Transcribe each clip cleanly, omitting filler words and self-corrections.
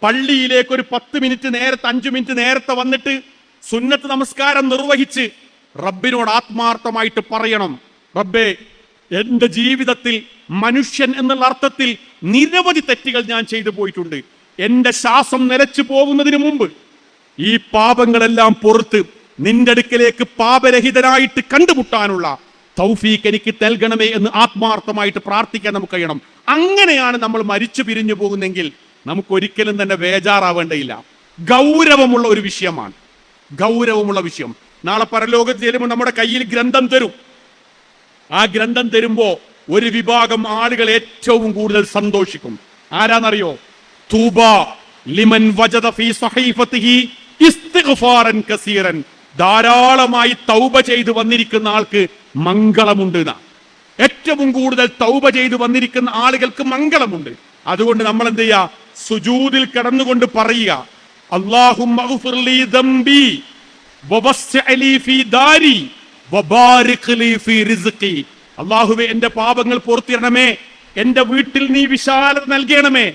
പള്ളിയിലേക്ക് ഒരു 10 മിനിറ്റ് നേരത്തെ 5 മിനിറ്റ് നേരത്തെ വന്നിട്ട് സുന്നത്ത് നമസ്കാരം നിർവഹിച്ച് റബ്ബിനോട് ആത്മാർത്ഥമായിട്ട് പറയണം, റബ്ബേ, എന്റെ ജീവിതത്തിൽ മനുഷ്യൻ എന്നുള്ള അർത്ഥത്തിൽ നിരവധി തെറ്റുകൾ ഞാൻ ചെയ്തു പോയിട്ടുണ്ട്. എന്റെ ശ്വാസം നിലച്ചു പോകുന്നതിന് മുമ്പ് ഈ പാപങ്ങളെല്ലാം പൊറുത്ത് നിന്റെ അടുക്കലേക്ക് പാപരഹിതനായിട്ട് കണ്ടുമുട്ടാനുള്ള തൗഫീഖ് എനിക്ക് നൽകണമേ എന്ന് ആത്മാർത്ഥമായിട്ട് പ്രാർത്ഥിക്കാൻ നമുക്ക് കഴിയണം. അങ്ങനെയാണ് നമ്മൾ മരിച്ചു പിരിഞ്ഞു പോകുന്നെങ്കിൽ നമുക്ക് ഒരിക്കലും തന്നെ ബേജാറാവേണ്ടയില്ല. ഗൗരവമുള്ള ഒരു വിഷയമാണ്, ഗൗരവമുള്ള വിഷയം. നാളെ പരലോകത്ത് ചെല്ലുമ്പോൾ നമ്മുടെ കയ്യിൽ ഗ്രന്ഥം തരും. ആ ഗ്രന്ഥം തരുമ്പോ ഒരു വിഭാഗം ആളുകൾ ഏറ്റവും കൂടുതൽ സന്തോഷിക്കും. ആരാന്നറിയോ? തൂബ ലിമൻ വജദ ഫീ സഹീഫതിഹി ഇസ്തിഗ്ഫാറൻ കസീറൻ. ധാരാളമായി തൗബ ചെയ്തു വന്നിരിക്കുന്ന ആൾക്ക് മംഗളമുണ്ട്. ഏറ്റവും കൂടുതൽ തൗബ ചെയ്തു വന്നിരിക്കുന്ന ആളുകൾക്ക് മംഗളമുണ്ട്. അതുകൊണ്ട് നമ്മൾ എന്ത് ചെയ്യുക? സുജൂദിൽ കിടന്നുകൊണ്ട് പറയുക, അല്ലാഹുമ്മഗ്ഫിർ ലീ ദംബി വവസ്സിഅ ലീ ഫീ ദാരി വബാരിക് ലീ ഫീ റിസ്ഖി. അല്ലാഹുവേ, എന്റെ പാപങ്ങൾ പൊറുത്തിരണമേ, എന്റെ വീട്ടിൽ നീ വിശാലത നൽകണമേ,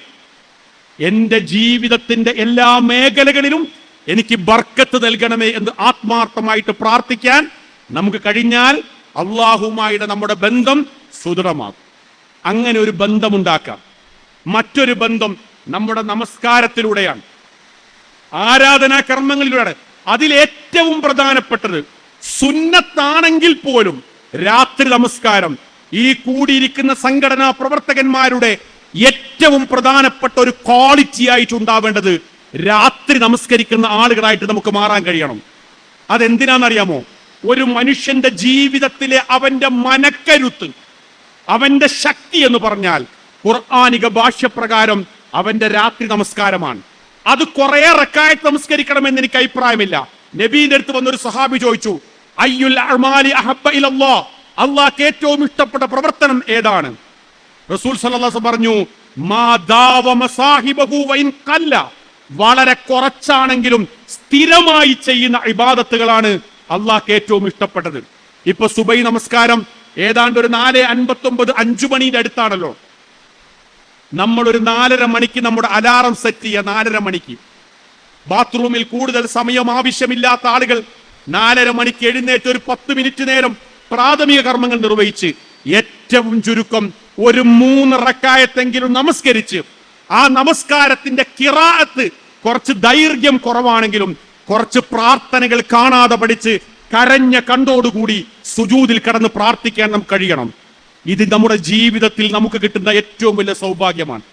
എന്റെ ജീവിതത്തിന്റെ എല്ലാ മേഖലകളിലും എനിക്ക് ബർക്കത്ത് നൽകണമേ എന്ന് ആത്മാർത്ഥമായിട്ട് പ്രാർത്ഥിക്കാൻ നമുക്ക് കഴിഞ്ഞാൽ അള്ളാഹുമായിട്ട് നമ്മുടെ ബന്ധം സുദൃഢമാകും. അങ്ങനെ ഒരു ബന്ധമുണ്ടാക്കാം. മറ്റൊരു ബന്ധം നമ്മുടെ നമസ്കാരത്തിലൂടെയാണ്, ആരാധനാ കർമ്മങ്ങളിലൂടെ. അതിലേറ്റവും പ്രധാനപ്പെട്ടത് സുന്നത്താണെങ്കിൽ പോലും രാത്രി നമസ്കാരം ഈ കൂടിയിരിക്കുന്ന സംഘടനാ പ്രവർത്തകന്മാരുടെ ഏറ്റവും പ്രധാനപ്പെട്ട ഒരു ക്വാളിറ്റി ആയിട്ട് ഉണ്ടാവേണ്ടത് രാത്രി നമസ്കരിക്കുന്ന ആളുകളായിട്ട് നമുക്ക് മാറാൻ കഴിയണം. അതെന്തിനാണെന്നറിയാമോ? ഒരു മനുഷ്യന്റെ ജീവിതത്തിലെ അവന്റെ മനക്കരുത്ത്, അവന്റെ ശക്തി എന്ന് പറഞ്ഞാൽ ഖുർആനിക ഭാഷ്യപ്രകാരം അവന്റെ രാത്രി നമസ്കാരമാണ്. അത് കുറെ റക്അത്ത് നമസ്കരിക്കണമെന്ന് എനിക്ക് അഭിപ്രായമില്ല. നബീന്റെ അടുത്ത് വന്നൊരു സഹാബി ചോദിച്ചു, അയ്യുൽ അഅ്മാലി അഹബ്ബ ഇലല്ലാഹ്, അല്ലാഹുവിന് ഏറ്റവും ഇഷ്ടപ്പെട്ട പ്രവർത്തനം ഏതാണ്? റസൂൽ സല്ലല്ലാഹു അലൈഹി വസല്ലം പറഞ്ഞു, മാ ദാവമ സാഹിബഹു വഇൻ ഖല്ല, വളരെ കുറച്ചാണെങ്കിലും സ്ഥിരമായി ചെയ്യുന്ന ഇബാദത്തുകളാണ് അള്ളാഹ്ക്ക് ഏറ്റവും ഇഷ്ടപ്പെട്ടത്. ഇപ്പൊ സുബൈ നമസ്കാരം ഏതാണ്ട് ഒരു 4:59 5 മണിയുടെ അടുത്താണല്ലോ. നമ്മൾ ഒരു 4:30 മണിക്ക് നമ്മുടെ അലാറം സെറ്റ് ചെയ്യുക. 4:30 മണിക്ക് ബാത്റൂമിൽ കൂടുതൽ സമയം ആവശ്യമില്ലാത്ത ആളുകൾ 4:30 മണിക്ക് എഴുന്നേറ്റ് ഒരു 10 മിനിറ്റ് നേരം പ്രാഥമിക കർമ്മങ്ങൾ നിർവഹിച്ച് ഏറ്റവും ചുരുക്കം ഒരു 3 റക്അത്തെങ്കിലും നമസ്കരിച്ച് ആ നമസ്കാരത്തിന്റെ ഖിറാഅത്ത് കുറച്ച് ദൈർഘ്യം കുറവാണെങ്കിലും കുറച്ച് പ്രാർത്ഥനകൾ കാണാതെ പഠിച്ച് കരഞ്ഞ കണ്ടോടുകൂടി സുജൂദിൽ കടന്ന് പ്രാർത്ഥിക്കാൻ നമുക്ക് കഴിയണം. ഇത് നമ്മുടെ ജീവിതത്തിൽ നമുക്ക് കിട്ടുന്ന ഏറ്റവും വലിയ സൗഭാഗ്യമാണ്.